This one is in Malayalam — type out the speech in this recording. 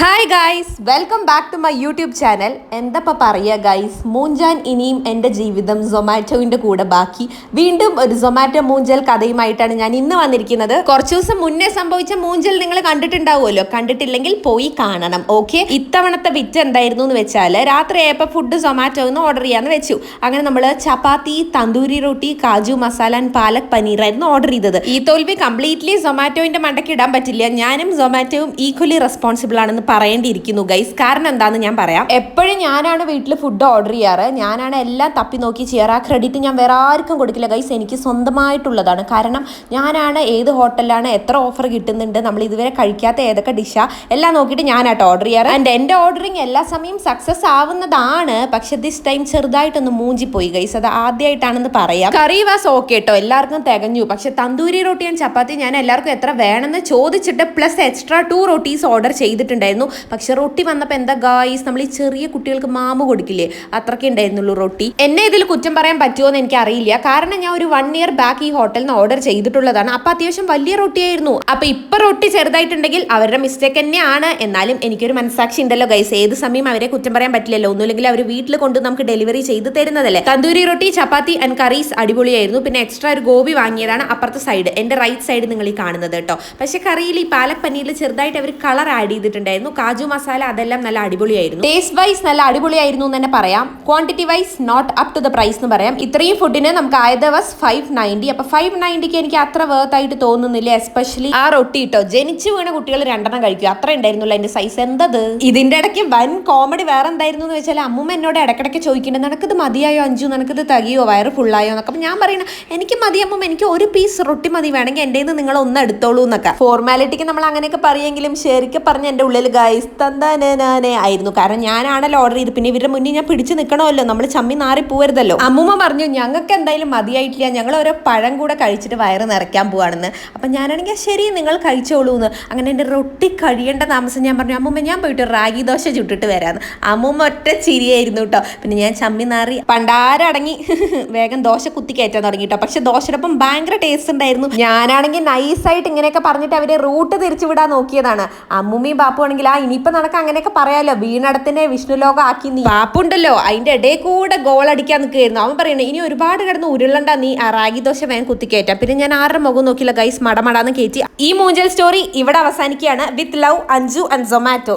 Hi guys, welcome back to my YouTube channel. എന്തപ്പോൾ പറയുക ഗൈസ്, മൂഞ്ചാൻ ഇനിയും എൻ്റെ ജീവിതം സൊമാറ്റോവിൻ്റെ കൂടെ ബാക്കി. വീണ്ടും ഒരു സൊമാറ്റോ മൂഞ്ചൽ കഥയുമായിട്ടാണ് ഞാൻ ഇന്ന് വന്നിരിക്കുന്നത്. കുറച്ച് ദിവസം മുന്നേ സംഭവിച്ച മൂഞ്ചൽ നിങ്ങൾ കണ്ടിട്ടുണ്ടാവുമല്ലോ. കണ്ടിട്ടില്ലെങ്കിൽ പോയി കാണണം. ഓക്കെ, ഇത്തവണത്തെ വിറ്റ് എന്തായിരുന്നു എന്ന് വെച്ചാൽ, രാത്രി ആയപ്പോൾ ഫുഡ് സൊമാറ്റോന്ന് ഓർഡർ ചെയ്യാന്ന് വെച്ചു. അങ്ങനെ നമ്മൾ ചപ്പാത്തി, തന്തൂരി റൊട്ടി, കാജു മസാല ആൻഡ് പാലക് പനീറായിരുന്നു ഓർഡർ ചെയ്തത്. ഈ തോൽവി കംപ്ലീറ്റ്ലി സൊമാറ്റോവിൻ്റെ മണ്ടയ്ക്ക് ഇടാൻ പറ്റില്ല. ഞാനും സൊമാറ്റോവും ഈക്വലി റെസ്പോൺസിബിൾ ആണെന്ന് പറയേണ്ടിയിരിക്കുന്നു ഗൈസ്. കാരണം എന്താന്ന് ഞാൻ പറയാം. എപ്പോഴും ഞാനാണ് വീട്ടിൽ ഫുഡ് ഓർഡർ ചെയ്യാറ്, ഞാനാണ് എല്ലാം തപ്പി നോക്കി ചെയ്യാറ്. ആ ക്രെഡിറ്റ് ഞാൻ വേറെ ആർക്കും കൊടുക്കില്ല ഗൈസ്, എനിക്ക് സ്വന്തമായിട്ടുള്ളതാണ്. കാരണം ഞാനാണ് ഏത് ഹോട്ടലിലാണ് എത്ര ഓഫർ കിട്ടുന്നുണ്ട്, നമ്മൾ ഇതുവരെ കഴിക്കാത്ത ഏതൊക്കെ ഡിഷാ എല്ലാം നോക്കിയിട്ട് ഞാനായിട്ട് ഓർഡർ ചെയ്യാറ്. ആൻഡ് എൻ്റെ ഓർഡറിങ് എല്ലാ സമയം സക്സസ് ആവുന്നതാണ്. പക്ഷെ ദിസ് ടൈം ചെറുതായിട്ടൊന്ന് മൂഞ്ചിപ്പോയി ഗൈസ്. അത് ആദ്യമായിട്ടാണെന്ന് പറയാം. കറി വാസ് ഓക്കെ കേട്ടോ, എല്ലാവർക്കും തികഞ്ഞു. പക്ഷെ തന്തൂരി റൊട്ടി ആൻഡ് ചപ്പാത്തി ഞാൻ എല്ലാവർക്കും എത്ര വേണമെന്ന് ചോദിച്ചിട്ട് പ്ലസ് എക്സ്ട്രാ 2 റൊട്ടീസ് ഓർഡർ ചെയ്തിട്ടുണ്ടായിരുന്നു. പക്ഷെ റൊട്ടി വന്നപ്പോൾ എന്താ ഗായ്സ്, നമ്മൾ ഈ ചെറിയ കുട്ടികൾക്ക് മാമ കൊടുക്കില്ലേ, അത്രയ്ക്ക് ഉണ്ടായിരുന്നുള്ളൂ റൊട്ടി. എന്നെ ഇതിൽ കുറ്റം പറയാൻ പറ്റുമോ എന്ന് എനിക്ക് അറിയില്ല. കാരണം ഞാൻ ഒരു 1 ഇയർ ബാക്ക് ഈ ഹോട്ടലിൽ നിന്ന് ഓർഡർ ചെയ്തിട്ടുള്ളതാണ്. അപ്പൊ അത്യാവശ്യം വലിയ റൊട്ടിയായിരുന്നു. അപ്പൊ ഇപ്പൊ റൊട്ടി ചെറുതായിട്ടുണ്ടെങ്കിൽ അവരുടെ മിസ്റ്റേക്ക് തന്നെയാണ്. എന്നാലും എനിക്കൊരു മനസ്സാക്ഷി ഉണ്ടല്ലോ ഗൈസ്, ഏത് സമയം അവരെ കുറ്റം പറയാൻ പറ്റില്ലല്ലോ. ഒന്നുമില്ലെങ്കിൽ അവർ വീട്ടിൽ കൊണ്ട് നമുക്ക് ഡെലിവറി ചെയ്ത് തരുന്നതല്ലേ. തന്തൂരി റൊട്ടി, ചപ്പാത്തി ആൻഡ് കറീസ് അടിപൊളിയായിരുന്നു. പിന്നെ എക്സ്ട്രാ ഒരു ഗോബി വാങ്ങിയതാണ് അപ്പുറത്തെ സൈഡ്, എന്റെ റൈറ്റ് സൈഡ് നിങ്ങൾ ഈ കാണുന്നത് കേട്ടോ. പക്ഷെ കറിയിൽ ഈ പാലക് പനീരിൽ ചെറുതായിട്ട് അവർ കളർ ആഡ് ചെയ്തിട്ടുണ്ടായിരുന്നു. കാജു മസാല അതെല്ലാം നല്ല അടിപൊളിയായിരുന്നു. ടേസ്റ്റ് വൈസ് നല്ല അടിപൊളിയായിരുന്നു എന്ന് തന്നെ പറയാം. Quantity wise not up to the price എന്ന് പറയാം. ഇത്രയും ഫുഡിന് നമുക്ക് ആയത് വാസ് 590. അപ്പൊ 590ക്ക് എനിക്ക് അത്ര വേർത്ത് ആയിട്ട് തോന്നുന്നില്ല. എസ്പെഷ്യലി ആ റൊട്ടി ഇട്ടോ, ജനിച്ചു വീണ കുട്ടികൾ 2 കഴിക്കും, അത്ര ഉണ്ടായിരുന്നുള്ളൂ അതിന്റെ സൈസ്. എന്തത് ഇതിന്റെ ഇടയ്ക്ക് വൻ കോമഡി വേറെ എന്തായിരുന്നു എന്ന് വെച്ചാൽ, അമ്മൂമ്മ എന്നോട് ഇടയ്ക്കിടയ്ക്ക് ചോദിക്കേണ്ടത്, നിനക്കിത് മതിയായോ അഞ്ചു, നിനക്കിത് തികയോ, വയറ് ഫുള്ളായോ എന്നൊക്കെ. അപ്പം ഞാൻ പറയുന്നത്, എനിക്ക് മതി അമ്മൂമ്മ, എനിക്ക് ഒരു പീസ് റൊട്ടി മതി, വേണമെങ്കിൽ എൻ്റെ നിന്ന് നിങ്ങൾ ഒന്ന് എടുത്തോളൂ എന്നൊക്കെ. ഫോർമാലിറ്റിക്ക് നമ്മൾ അങ്ങനെയൊക്കെ പറയുമെങ്കിലും ശരിക്കും പറഞ്ഞ എൻ്റെ ഉള്ളിൽ ഗൈസ് തന്താനെ ആയിരുന്നു. കാരണം ഞാനാണല്ലോ ഓർഡർ ചെയ്ത്, പിന്നെ ഇവരുടെ മുന്നിൽ ഞാൻ പിടിച്ചു നിൽക്കണമല്ലോ, നമ്മൾ ചമ്മി നാറി പോവരുതല്ലോ. അമ്മൂമ്മ പറഞ്ഞു ഞങ്ങൾക്ക് എന്തായാലും മതിയായിട്ടില്ല, ഞങ്ങൾ ഓരോ പഴം കൂടെ കഴിച്ചിട്ട് വയറ് നിറയ്ക്കാൻ പോവാണെന്ന്. അപ്പം ഞാനാണെങ്കിൽ ശരി നിങ്ങൾ കഴിച്ചോളൂ എന്ന്. അങ്ങനെ എൻ്റെ റൊട്ടി കഴിയേണ്ട താമസം ഞാൻ പറഞ്ഞു, അമ്മൂമ്മ ഞാൻ പോയിട്ട് റാഗി ദോശ ചുട്ടിട്ട് വരാമെന്ന്. അമ്മൂമ്മ ഒറ്റ ചിരിയായിരുന്നു കേട്ടോ. പിന്നെ ഞാൻ ചമ്മി നാറി പണ്ടാരടങ്ങി വേഗം ദോശ കുത്തി കയറ്റാൻ തുടങ്ങി കേട്ടോ. പക്ഷെ ദോശയോടൊപ്പം ഭയങ്കര ടേസ്റ്റ് ഉണ്ടായിരുന്നു. ഞാനാണെങ്കിൽ നൈസായിട്ട് ഇങ്ങനെയൊക്കെ പറഞ്ഞിട്ട് അവരെ റൂട്ട് തിരിച്ചു വിടാൻ നോക്കിയതാണ്. അമ്മൂമ്മയും ബാപ്പു ആണെങ്കിൽ ഇനിയിപ്പോ നടക്കാൻ അങ്ങനെയൊക്കെ പറയാലോ, വീണടത്തിനെ വിഷ്ണു ലോകം ആക്കി. നീ പാപ്പുണ്ടല്ലോ അതിന്റെ ഇടയിൽ കൂടെ ഗോൾ അടിക്കാൻ നിൽക്കുകയായിരുന്നു. അവൻ പറയണേ ഇനി ഒരുപാട് കിടന്ന് ഉരുളണ്ട, നീ റാഗി ദോശ വേഗം കുത്തിക്കയറ്റാം. പിന്നെ ഞാൻ ആരുടെ മുഖം നോക്കിയില്ല ഗൈസ്, മടമടാന്ന് കയറ്റി. ഈ മൂഞ്ചൽ സ്റ്റോറി ഇവിടെ അവസാനിക്കുകയാണ്. With love, Anju and Zomato.